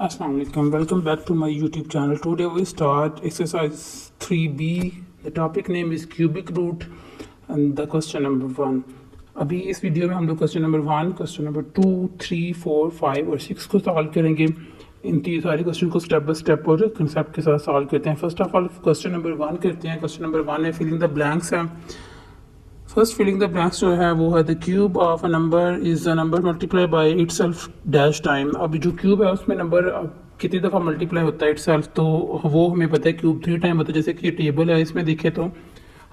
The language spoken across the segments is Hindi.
Assalamu alaikum. Welcome back to my YouTube channel. Today we start exercise 3B. The topic name is cubic root and the question number 1. अभी इस वीडियो में हम लोग क्वेश्चन नंबर 1, क्वेश्चन नंबर 2, 3, 4, 5 और 6 को सॉल्व करेंगे। इन तीन सारे क्वेश्चन को स्टेप बाय स्टेप और कंसेप्ट के साथ सॉल्व करते हैं। First of all question number 1 करते हैं। क्वेश्चन नंबर 1 है फिलिंग द ब्लैंक्स है। फर्स्ट फिलिंग द ब्लैंक्स जो है वो है the cube of a number is a number multiply by itself dash time. अब जो क्यूब है उसमें नंबर कितनी दफ़ा मल्टीप्लाई होता है इटसेल्फ, तो वो हमें पता है क्यूब 3 टाइम होता है। जैसे कि ये टेबल है, इसमें देखें तो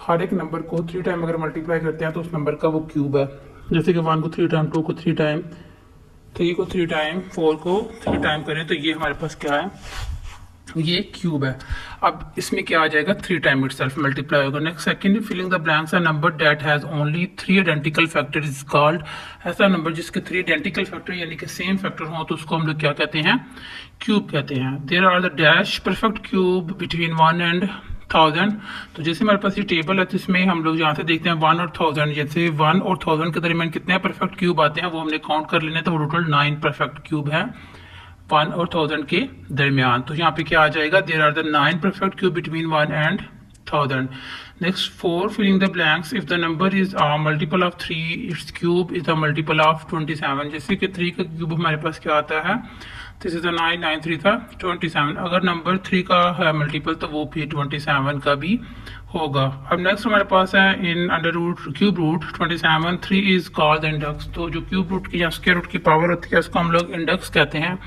हर एक नंबर को 3 टाइम अगर मल्टीप्लाई करते हैं तो उस नंबर का वो क्यूब है। जैसे कि 1 को 3 टाइम, 2 को 3 टाइम, 3 को 3 टाइम, 4 को 3 टाइम करें तो ये हमारे पास क्या है, ये क्यूब है। अब इसमें क्या आ जाएगा, 3 टाइम इटसेल्फ मल्टीप्लाई होगा। Next second, filling the blanks a number that has only 3 identical factor is called. ऐसा नंबर जिसके 3 आइडेंटिकल फैक्टर यानी कि सेम फैक्टर हो तो उसको हम लोग क्या कहते हैं, क्यूब कहते हैं। There are the dash perfect cube between 1 and 1000। तो जैसे हमारे पास ये टेबल है तो इसमें हम लोग यहाँ से देखते हैं 1 और 1000, जैसे 1 और 1000 के दरमियान कितने परफेक्ट क्यूब आते हैं वो हमने काउंट कर लेने, तो वो टोटल 9 परफेक्ट क्यूब है 1 और 1000 के दरमियान। तो यहाँ पे क्या आ जाएगा, there are the 9 perfect cube between 1 and 1000। Next 4, filling the blanks if the number is a multiple of 3 it's cube is a multiple of 27। जैसे कि 3 का क्यूब हमारे पास क्या आता है, दिस इज 9, 9 3 था 27। अगर नंबर 3 का है मल्टीपल तो वो फिर 27 का भी होगा। अब नेक्स्ट हमारे पास है in under root cube root 27 3 is called the index. तो जो क्यूब रूट की या स्क्वायर रूट की पावर होती है उसको हम लोग इंडेक्स कहते हैं।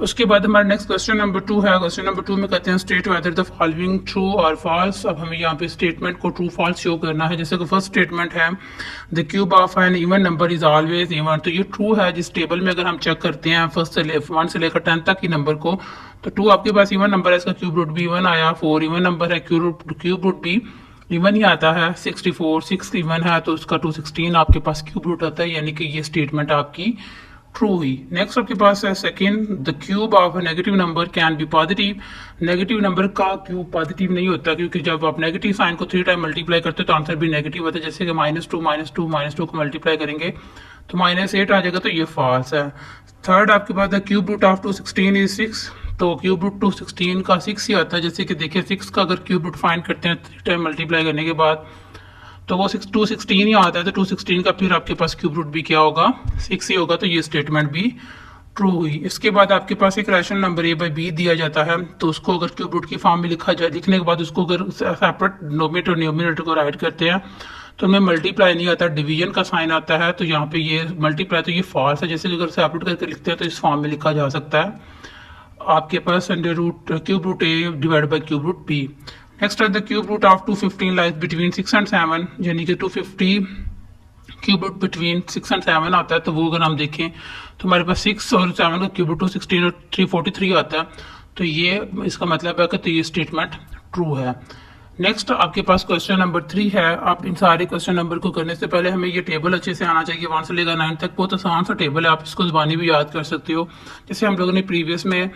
उसके बाद हमारा नेक्स्ट क्वेश्चन नंबर 2 है। क्वेश्चन नंबर 2 में कहते हैं state whether the following true और फॉल्स। अब हमें यहाँ पे स्टेटमेंट को ट्रू फॉल्स शो करना है। जैसे कि फर्स्ट स्टेटमेंट है the cube of an even number is always even. तो ये ट्रू है। जिस टेबल में अगर हम चेक करते हैं फर्स्ट से 1 से लेकर 10 तक की नंबर को, तो 2 आपके पास इवन नंबर है, इसका क्यूब रूट भी इवन आया। 4 इवन नंबर है, क्यूब रूट भी इवन ही आता है। 64 6 इवन है तो उसका 216 आपके पास क्यूब रूट आता है, यानी कि ये स्टेटमेंट आपकी ट्रू हुई। नेक्स्ट आपके पास है second, the cube of a negative number can be positive. Negative number का क्यूब पॉजिटिव नहीं होता, क्योंकि जब आप नेगेटिव साइन को 3 टाइम मल्टीप्लाई करते हो तो आंसर भी नेगेटिव होता है। जैसे कि -2 को मल्टीप्लाई करेंगे तो -8 आ जाएगा, तो ये फॉल्स है। थर्ड आपके पास the cube root of 216 is 6। तो क्यूब रूट 216 का 6 ही आता है। जैसे कि देखिए 6 का अगर क्यूब रूट फाइंड करते हैं 3 टाइम मल्टीप्लाई करने के बाद तो वो 216 ही आता है। तो 216 का फिर आपके पास क्यूब रूट भी क्या होगा, 6 ही होगा। तो ये स्टेटमेंट भी ट्रू हुई। इसके बाद आपके पास एक rational number a by b दिया जाता है, तो उसको अगर क्यूब रूट की फॉर्म में लिखा जाए, लिखने के बाद उसको अगर सेपरेट नोमिनेटर और न्यूमिनेटर को राइट करते हैं तो हमें मल्टीप्लाई नहीं आता, डिवीजन का साइन आता है। तो यहाँ पे ये मल्टीप्लाई, तो ये फॉल्स है। जैसे अगर सेपरेट करके लिखते हैं तो इस फॉर्म में लिखा जा सकता है आपके पास under root cube root a divide by cube root b। Next है the cube root of 215 lies between 6 and 7, यानी कि 250 क्यूब रूट बिटवीन 6 एंड 7 आता है। तो वो अगर हम देखें तो हमारे पास 6 और 7 का क्यूब रूट 216 और 343 आता है। तो ये इसका मतलब है कि तो ये स्टेटमेंट ट्रू है। नेक्स्ट आपके पास क्वेश्चन नंबर 3 है। आप इन सारे क्वेश्चन नंबर को करने से पहले हमें ये टेबल अच्छे से आना चाहिए। 1 से लेकर 9 तक बहुत आसान सा टेबल है, आप इसको ज़बानी भी याद कर सकते हो। जैसे हम लोगों ने प्रीवियस में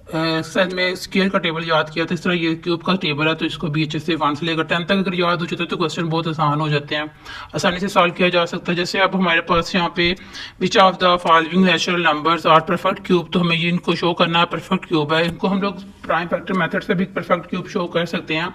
एक्सरसाइज में स्क्वायर का टेबल याद किया था, इस तरह ये क्यूब का टेबल है। तो इसको भी अच्छे से 1 से लेकर 10 तक अगर याद हो जाता है तो क्वेश्चन बहुत आसान हो जाते हैं, आसानी से सॉल्व किया जा सकता है। जैसे अब हमारे पास यहाँ पे which of the following natural numbers are perfect cube, तो हमें ये इनको शो करना है परफेक्ट क्यूब है। इनको हम लोग प्राइम फैक्टर मेथड से भी परफेक्ट क्यूब शो कर सकते हैं,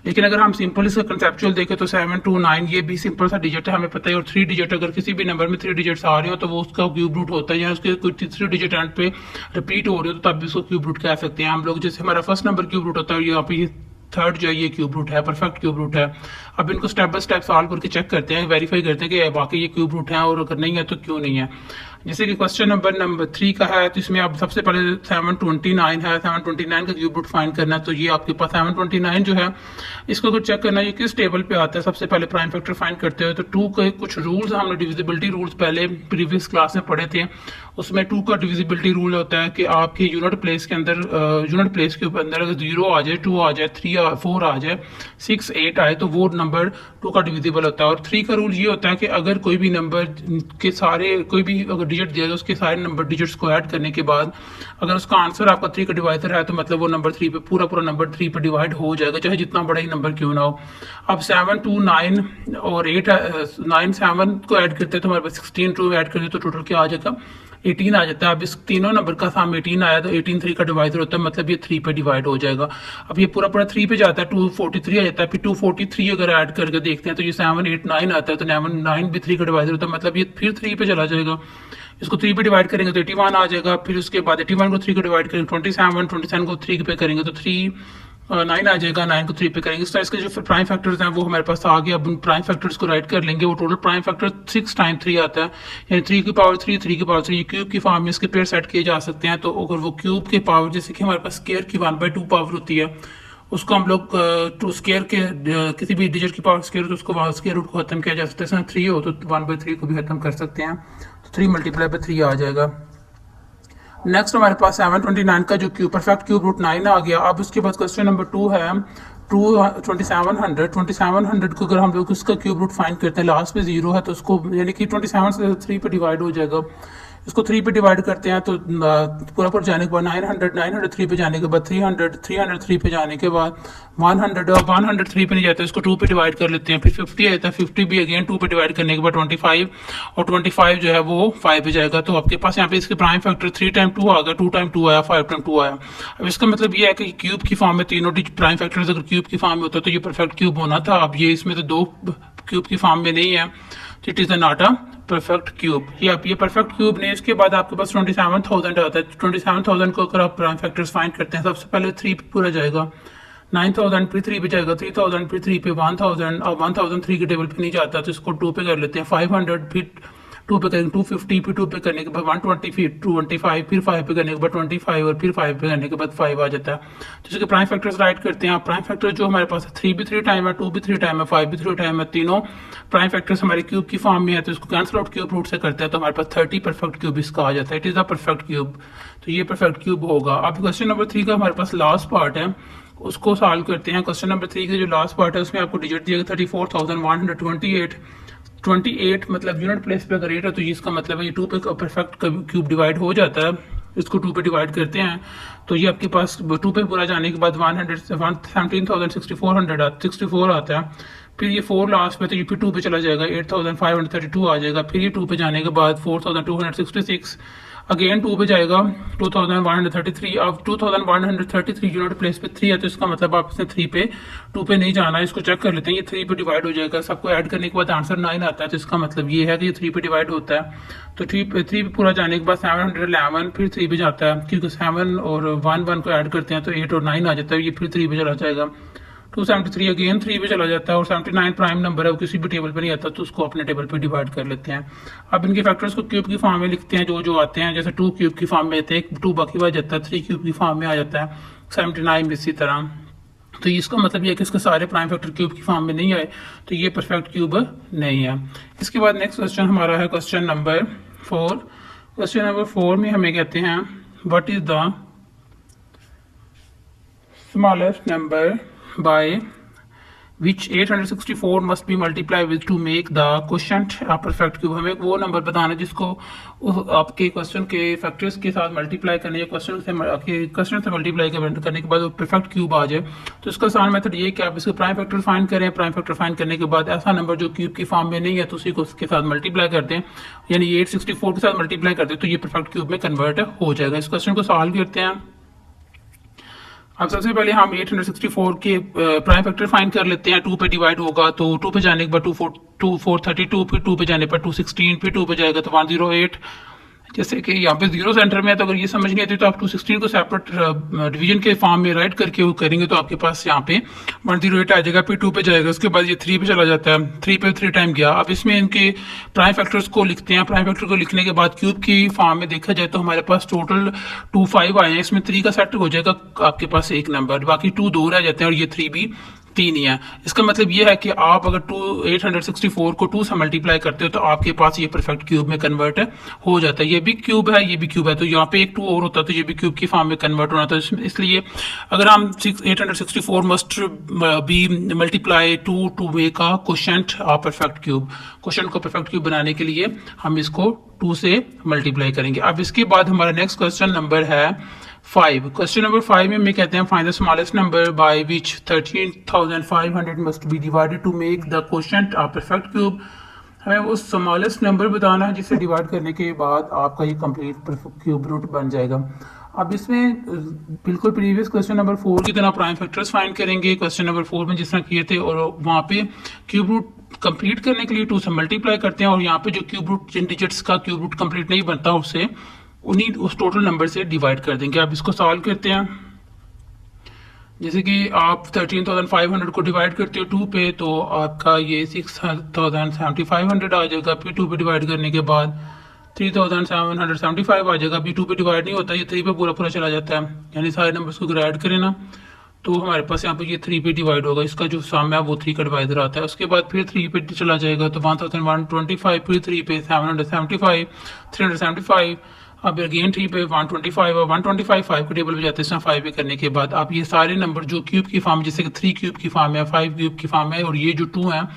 लेकिन अगर हम सिंपल इसका कंसेप्चुअल देखें तो 7 2 9 ये भी सिंपल सा डिजिट है, हमें पता है। और 3 डिजिट अगर किसी भी नंबर में 3 डिजिट्स आ रहे हो तो वो उसका क्यूब रूट होता है, या उसके कोई 3 डिजिट एंड पे रिपीट हो रही हो तो तब भी उसको क्यूब रूट कह सकते हैं हम लोग। जैसे हमारा फर्स्ट नंबर क्यूब रूट होता है, यहाँ पे ये थर्ड जो है ये क्यूब रूट है, परफेक्ट क्यूब रूट है। अब इनको स्टेप बाय स्टेप सॉल्व करके चेक करते हैं, वेरीफाई करते हैं कि बाकी ये क्यूब रूट है, और अगर नहीं है तो क्यों नहीं है। जैसे कि क्वेश्चन नंबर 3 का है, तो इसमें आप सबसे पहले 729 है, 729 का क्यूब रूट फाइंड करना है। तो ये आपके पास 729 जो है इसको अगर चेक करना है ये किस टेबल पे आता है, सबसे पहले प्राइम फैक्टर फाइंड करते हो। तो 2 के कुछ रूल्स हमने डिविजिबिलिटी रूल्स पहले प्रीवियस क्लास में पढ़े थे। उसमें 2 का डिविजिबिलिटी रूल होता है कि आपके यूनिट प्लेस के अंदर यूनिट प्लेस के अंदर अगर 0 आ जाए, 2 आ जाए, 3 4 आ जाए, 6 8 आए तो वो नंबर 2 का डिविजिबल होता है। और 3 का रूल ये होता है कि अगर कोई भी नंबर के सारे कोई भी अगर डिजिट दिया जाए उसके सारे नंबर डिजिट्स को ऐड करने के बाद अगर उसका आंसर आपका 3 का डिवाइजर है तो मतलब वो नंबर 3 पे पूरा नंबर 3 पे डिवाइड हो जाएगा, चाहे जितना बड़ा ही नंबर क्यों ना हो। अब 7 2 9 और 8 9 7 को ऐड करते हैं तो हमारे पास 16 2 ऐड करते तो टोटल क्या आ जाएगा 18 आ जाता है। अब इस तीनों नंबर का सामने 18 आया तो 18 3 का डिवाइडर होता है, मतलब ये 3 पे डिवाइड हो जाएगा। अब ये पूरा पूरा 3 पे जाता है, 243 आ जाता है। फिर 243 अगर ऐड करके देखते हैं तो ये 7 8 9 आता है, तो 9 भी 3 का डिवाइडर होता है, मतलब ये फिर 3 पे चला जाएगा। इसको 3 पे डिवाइड करेंगे तो 81 आ जाएगा। फिर उसके बाद 81 को 3 को डिवाइड करेंगे 27 को 3 पे करेंगे तो 9 आ जाएगा। 9 को 3 पे करेंगे। इस तरह इसके जो प्राइम फैक्टर्स हैं वो हमारे पास आ गए। अब उन प्राइम फैक्टर्स को राइट कर लेंगे। वो टोटल प्राइम फैक्टर 6 टाइम 3 आता है, यानी 3 की पावर 3 3 की पावर 3 क्यूब की फॉर्म में इसके पेयर सेट किए जा सकते हैं। तो अगर वो क्यूब के पावर, जैसे कि हमारे पास स्केयर की 1/2 पावर होती है, उसको हम लोग टू स्केयर के किसी भी डिजिट की पावर स्केयर, तो उसको स्केयर रूट को खत्म किया जा सकता है। 3 हो तो 1/3 को भी खत्म कर सकते हैं, तो 3 × 3 आ जाएगा। नेक्स्ट हमारे पास 729 का जो क्यूब परफेक्ट क्यूब रूट 9 आ गया। अब उसके बाद क्वेश्चन नंबर 2 है 2700 को अगर हम लोग उसका क्यूब रूट फाइंड करते हैं, लास्ट में 0 है तो उसको, यानी कि 27 से 3 पे डिवाइड हो जाएगा। इसको 3 पे डिवाइड करते हैं तो पूरा पर जाने के बाद 900 3 पे जाने के बाद 300 3 पे जाने के बाद 100 3 पे नहीं जाता, इसको 2 पे डिवाइड कर लेते हैं। फिर 50 आता है, 50 भी अगेन 2 पे डिवाइड करने के बाद 25, और 25 जो है वो 5 पे जाएगा। तो आपके पास यहाँ पे इसके प्राइम फैक्टर 3 टाइम 2 आ गया, 2 टाइम 2 आया, 5 टाइम 2 आया। अब इसका मतलब ये है कि क्यूब की फॉर्म में तीनों प्राइम फैक्टर्स अगर क्यूब की फॉर्म में होता तो ये परफेक्ट क्यूब होना था। अब ये इसमें तो 2 क्यूब की फॉर्म में नहीं है, it is not a perfect cube. ये परफेक्ट क्यूब नहीं। इसके बाद आपके पास 27,000 आता है। 27,000 को अगर आप प्राइम फैक्टर्स फाइंड करते हैं, सबसे पहले 3 पे पूरा जाएगा, 9,000 फिर 3 पे जाएगा, 3,000 फिर 3 पे 1,000, और 1,000 3 के टेबल पे नहीं जाता तो इसको 2 पे कर लेते हैं। 500 फिर 2 पे करेंगे, 250 फिर 2 पे करने के बाद 120 फिर 225 फिर 5 पे करने के बाद 25, और फिर 5 पे करने के बाद 5 आ जाता है। तो इसके प्राइम फैक्टर्स राइट करते हैं। प्राइम फैक्टर जो हमारे पास है 3 भी 3 टाइम है, 2 भी 3 टाइम है, 5 भी 3 टाइम है, तीनों प्राइम फैक्टर्स हमारे क्यूब की फॉर्म में है, तो इसको कैंसिल आउट क्यूब रूट से करते हैं तो हमारे पास 30 परफेक्ट क्यूब इसका आ जाता है। It is a perfect cube, तो ये परफेक्ट क्यूब होगा। अब क्वेश्चन नंबर 3 का हमारे पास लास्ट पार्ट है, उसको सॉल्व करते हैं। क्वेश्चन नंबर 3 का जो लास्ट पार्ट है उसमें आपको डिजिट दिया 34,128, 28 मतलब यूनिट प्लेस पे अगर 8 है तो इसका मतलब है ये 2 पे परफेक्ट क्यूब डिवाइड हो जाता है। इसको 2 पे डिवाइड करते हैं तो ये आपके पास 2 पे पूरा जाने के बाद 17,64 आता है। फिर ये 4 लास्ट में तो ये फिर 2 पे चला जाएगा, 8,532 आ जाएगा। फिर ये 2 पे जाने के बाद 4,266 अगेन 2 पे जाएगा, 2,133। अब 2,133 यूनिट प्लेस पे 3 है तो इसका मतलब आप इसने 3 पे 2 पे नहीं जाना है। इसको चेक कर लेते हैं, ये 3 पे डिवाइड हो जाएगा। सबको ऐड करने के बाद आंसर 9 आता है, तो इसका मतलब ये है कि ये 3 पे डिवाइड होता है। तो 3 पे पूरा जाने के बाद 711 फिर 3 पे जाता है, क्योंकि 7 और 1 को ऐड करते हैं तो 8 और 9 आ जाता है। ये फिर 3 पे चला जाएगा, 273 अगेन 3 पे चला जाता है, और 79 प्राइम नंबर है वो किसी भी टेबल पे नहीं आता तो उसको अपने टेबल पे डिवाइड कर लेते हैं। अब इनके फैक्टर्स को क्यूब की फॉर्म में लिखते हैं जो जो आते हैं। जैसे 2 क्यूब की फॉर्म में आते हैं, 2 बाकी आ जाता है, 3 क्यूब की फॉर्म में आ जाता है, 79 इसी तरह। तो इसका मतलब ये है कि इसके सारे प्राइम फैक्टर क्यूब की फॉर्म में नहीं आए तो ये परफेक्ट क्यूब नहीं है। इसके बाद नेक्स्ट क्वेश्चन हमारा है क्वेश्चन नंबर 4। क्वेश्चन नंबर 4 में हमें कहते हैं what is the smallest number by which 864 must be multiplied with to make the quotient a perfect cube। हमें वो नंबर बताना है जिसको आपके क्वेश्चन के फैक्टर्स के साथ मल्टीप्लाई करने या क्वेश्चन से मल्टीप्लाई करने के बाद वो परफेक्ट क्यूब आ जाए। तो इसका आसान मेथड ये कि आप इसके प्राइम फैक्टर फाइंड करें। प्राइम फैक्टर फाइंड करने के बाद ऐसा नंबर जो क्यूब की फॉर्म में नहीं है तो उसी को उसके साथ मल्टीप्लाई कर दें, यानी 864 के साथ मल्टीप्लाई कर दें तो ये परफेक्ट क्यूब में कन्वर्ट हो जाएगा। इस क्वेश्चन को सॉल्व करते हैं। अब सबसे पहले हम 864 के प्राइम फैक्टर फाइंड कर लेते हैं। 2 पे डिवाइड होगा तो 2 पे जाने के बाद 432, फिर 2 पे जाने पर 216, फिर 2 पे जाएगा तो 108। जैसे कि यहाँ पे 0 सेंटर में है तो अगर ये समझ नहीं आती तो आप 216 को सेपरेट डिवीजन के फॉर्म में राइट करके वो करेंगे तो आपके पास यहाँ पे 108 आ जाएगा। फिर 2 पे जाएगा, उसके बाद ये 3 पे चला जाता है, 3 पे 3 टाइम गया। अब इसमें इनके प्राइम फैक्टर्स को लिखते हैं। प्राइम फैक्टर को लिखने के बाद क्यूब की फॉर्म में देखा जाए तो हमारे पास टोटल 25 आए हैं। इसमें 3 का सेट हो जाएगा आपके पास एक नंबर, बाकी 2 2 रह जाते हैं और ये 3 भी 3 ही है। इसका मतलब ये है कि आप अगर 864 को 2 से मल्टीप्लाई करते हो तो आपके पास ये परफेक्ट क्यूब में कन्वर्ट हो जाता है। ये भी क्यूब है, ये भी क्यूब है, तो यहाँ पे एक 2 और होता है तो ये भी क्यूब की फॉर्म में कन्वर्ट होना था। इसलिए अगर हम 864 must be multiply two make a quotient a perfect cube. Quotient को परफेक्ट क्यूब बनाने के लिए हम इसको 2 से मल्टीप्लाई करेंगे। अब इसके बाद हमारा नेक्स्ट क्वेश्चन नंबर है 5। क्वेश्चन नंबर 5 में हमें कहते हैं find the smallest number by which 13,500 must be divided to make the quotient a perfect cube. हमें वो स्मॉलेस्ट नंबर बताना है जिसे डिवाइड करने के बाद आपका ये कंप्लीट क्यूब रूट बन जाएगा। अब इसमें बिल्कुल प्रीवियस क्वेश्चन नंबर 4 की तरह प्राइम फैक्टर्स फाइंड करेंगे क्वेश्चन नंबर 4 में जिस तरह किए थे, और वहाँ पे क्यूब रूट कंप्लीट करने के लिए 2 से मल्टीप्लाई करते हैं, और यहाँ पे जो क्यूब रूट जिन डिजिट्स का क्यूब रूट कंप्लीट नहीं बनता उससे उन्हीं उस टोटल नंबर से डिवाइड कर देंगे। अब इसको सॉल्व करते हैं। जैसे कि आप 13,500 को डिवाइड करते हो 2 पे, तो आपका ये 6,750 आ जाएगा। फिर 2 पे डिवाइड करने के बाद 3,775 आ जाएगा। अभी 2 पे डिवाइड नहीं होता, ये 3 पे पूरा पूरा चला जाता है, यानी सारे नंबर्स को ऐड करें ना तो हमारे पास यहाँ पे ये 3 पे डिवाइड होगा। इसका जो सम है वो 3 का डिवाइडर आता है। उसके बाद फिर 3 पे चला जाएगा तो 1,125, फिर 3 पे 775, 375, अब अगेन 3 पे 125 और 125 5 के टेबल पे जाते हैं 5 पे करने के बाद आप ये सारे नंबर जो क्यूब की फॉर्म, जैसे कि 3 क्यूब की फॉर्म है, 5 क्यूब की फॉर्म है, और ये जो 2 है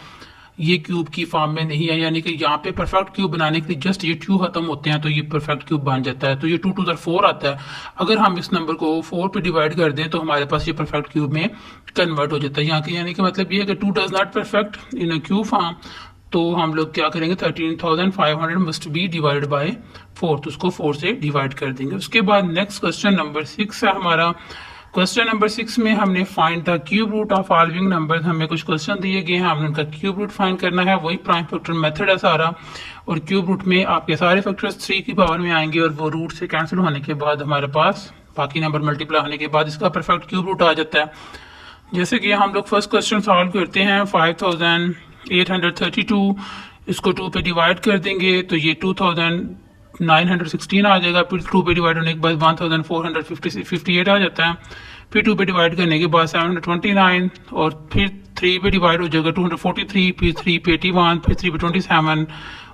ये क्यूब की फॉर्म में नहीं है, यानी कि यहाँ पे परफेक्ट क्यूब बनाने के लिए जस्ट ये 2 खत्म होते हैं तो ये परफेक्ट क्यूब बन जाता है। तो ये 2 to the 4 आता है। अगर हम इस नंबर को 4 पे डिवाइड कर दें तो हमारे पास ये परफेक्ट क्यूब में कन्वर्ट हो जाता है। यहाँ के यानी कि मतलब ये है कि 2 does not perfect in a cube form, तो हम लोग क्या करेंगे 13,500 मस्ट बी डिवाइडेड बाय 4, तो उसको 4 से डिवाइड कर देंगे। उसके बाद नेक्स्ट क्वेश्चन नंबर 6 है हमारा। क्वेश्चन नंबर 6 में हमने find the cube root of following numbers, हमें कुछ क्वेश्चन दिए गए हैं, हमने उनका क्यूब रूट फाइंड करना है। वही प्राइम फैक्टर मेथड है सारा, और क्यूब रूट में आपके सारे फैक्टर्स 3 की पावर में आएंगे और वो रूट से कैंसिल होने के बाद हमारे पास बाकी नंबर मल्टीप्लाई होने के बाद इसका परफेक्ट क्यूब रूट आ जाता है। जैसे कि हम लोग फर्स्ट क्वेश्चन सॉल्व करते हैं 5,832, इसको 2 पे डिवाइड कर देंगे तो ये 2,916 आ जाएगा। फिर 2 पे डिवाइड होने के बाद 1,458 आ जाता है। फिर 2 पे डिवाइड करने के बाद 729, और फिर 3 पे डिवाइड हो जाएगा 243, फिर 3 पे 81, फिर 3 पे 27।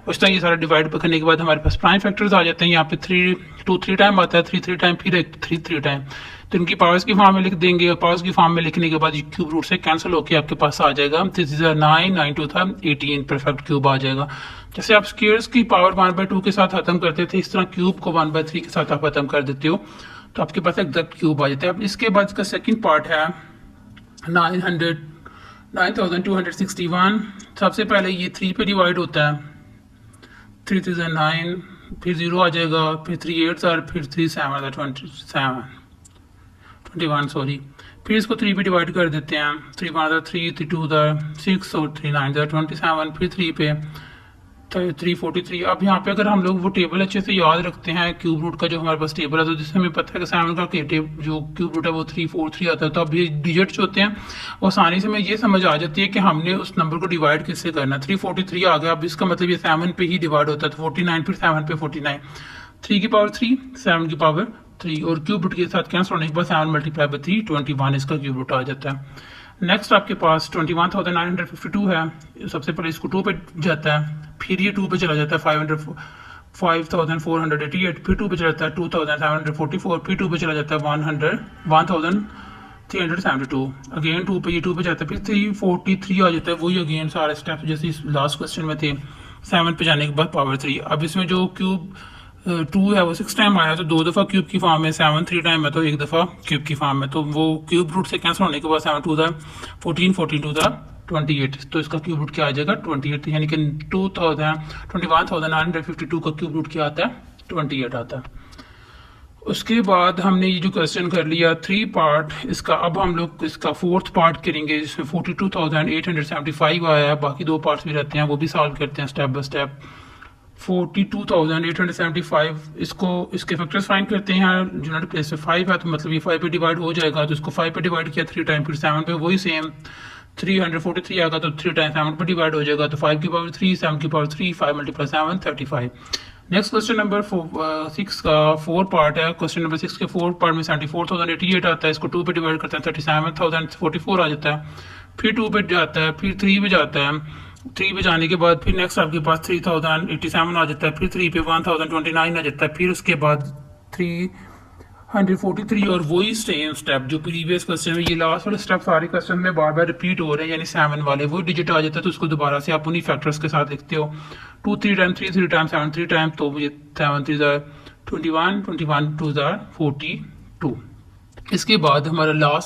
उस तरह ये सारा डिवाइड करने के बाद हमारे पास प्राइम फैक्टर्स आ जाते हैं। यहाँ पे 3 टाइम आता है, 3 टाइम, फिर 3 टाइम, तो इनकी पावर्स की फॉर्म में लिख देंगे, और पावर्स की फॉर्म में लिखने के बाद ये क्यूब रूट से कैंसिल होकर आपके पास आ जाएगा 9 9 2 था 18 परफेक्ट क्यूब आ जाएगा। जैसे आप स्क्वायर्स की पावर 1/2 के साथ खत्म करते थे, इस तरह क्यूब को 1/3 के साथ आप खत्म कर देते हो तो आपके पास एग्जैक्ट क्यूब आ जाता है। अब इसके बाद इसका सेकंड पार्ट है 9,261। सबसे पहले ये 3 पे डिवाइड होता है, 3 3 9, फिर 0 आ जाएगा, फिर 3 8 फिर 3 7 21 सॉरी। फिर इसको 3 पे डिवाइड कर देते हैं, 3 1 3 3 2 6 और 3 9 27, फिर 3 पे 343। अब यहाँ पे अगर हम लोग वो टेबल अच्छे से याद रखते हैं क्यूब रूट का, जो हमारे पास टेबल है, तो जिससे हमें पता है कि 7 का जो क्यूब रूट है वो 343 आता है। तो अब ये डिजिट्स होते हैं वो आसानी से हमें ये समझ आ जाती है कि हमने उस नंबर को डिवाइड किससे करना। 343 आ गया, अब इसका मतलब ये 7 पे ही डिवाइड होता है, तो 49, फिर 7 पे 49, 3 की पावर 3, 7 की पावर 3, और क्यूब रूट के साथ कैंसिल होने के बाद 7 मल्टीप्लाई बाय 3 21 इसका क्यूब रूट आ जाता है। नेक्स्ट आपके पास 21,952 है। सबसे पहले इसको 2 पे जाता है, फिर ये 2 पे चला जाता है 5,488, फिर 2 पे चला जाता है 2,744, फिर 2 पे चला जाता है 1,372, अगेन 2 पे, ये 2 पे जाता है, फिर 343 आ जाता है। वही अगेन सारे स्टेप जैसे इस लास्ट क्वेश्चन में थे, 7 पे जाने के बाद पावर 3। अब इसमें जो क्यूब 2 है वो 6 टाइम आया, तो 2 दफ़ा क्यूब की फॉर्म में, 7 3 टाइम है तो 1 दफ़ा क्यूब की फॉर्म में, तो वो क्यूब रूट से कैंसिल होने के बाद 7 2 14 14 2 28, तो इसका क्यूब रूट क्या आ जाएगा 28, यानी कि 21,952 का क्यूब रूट क्या आता है 28 आता है। उसके बाद हमने ये जो क्वेश्चन कर लिया 3 पार्ट इसका, अब हम लोग इसका 4th पार्ट करेंगे जिसमें 42,875 आया है। बाकी 2 पार्ट्स भी रहते हैं, वो भी सॉल्व करते हैं स्टेप बाय स्टेप। 42,875 इसको इसके फैक्टर्स फाइंड करते हैं। यूनिट प्लेस पे 5 है तो मतलब ये 5 पे डिवाइड हो जाएगा, तो इसको 5 पे डिवाइड किया 3 टाइम, फिर 7 पे वही सेम 343 आएगा तो 3 टाइम 7 पे डिवाइड हो जाएगा, तो 5 की पावर 3, 7 की power 3, 5 multiply 7 35। Next question number 6 का 4 पार्ट है। क्वेश्चन नंबर 6 के 4 पार्ट में 74,088 आता है, इसको 2 पे डिवाइड करते हैं 37,044 आ जाता है, फिर 2 पे जाता है, फिर 3 पे जाता है, 3 पे जाने के बाद फिर नेक्स्ट आपके पास 3,087 आ जाता है, फिर 3 पे 1,029 आ जाता है, फिर उसके बाद 343 और वही सेम स्टेप जो प्रीवियस क्वेश्चन में, ये लास्ट वाले स्टेप सारे क्वेश्चन में बार बार रिपीट हो रहे हैं, यानी 7 वाले वही डिजिट आ जाता है, तो उसको दोबारा से आप उन्हीं फैक्टर्स के साथ लिखते हो 2 3 टाइम 3 3 टाइम 7 3 टाइम, तो ये 7 3 21 21 2 42। इसके बाद हमारा लास्ट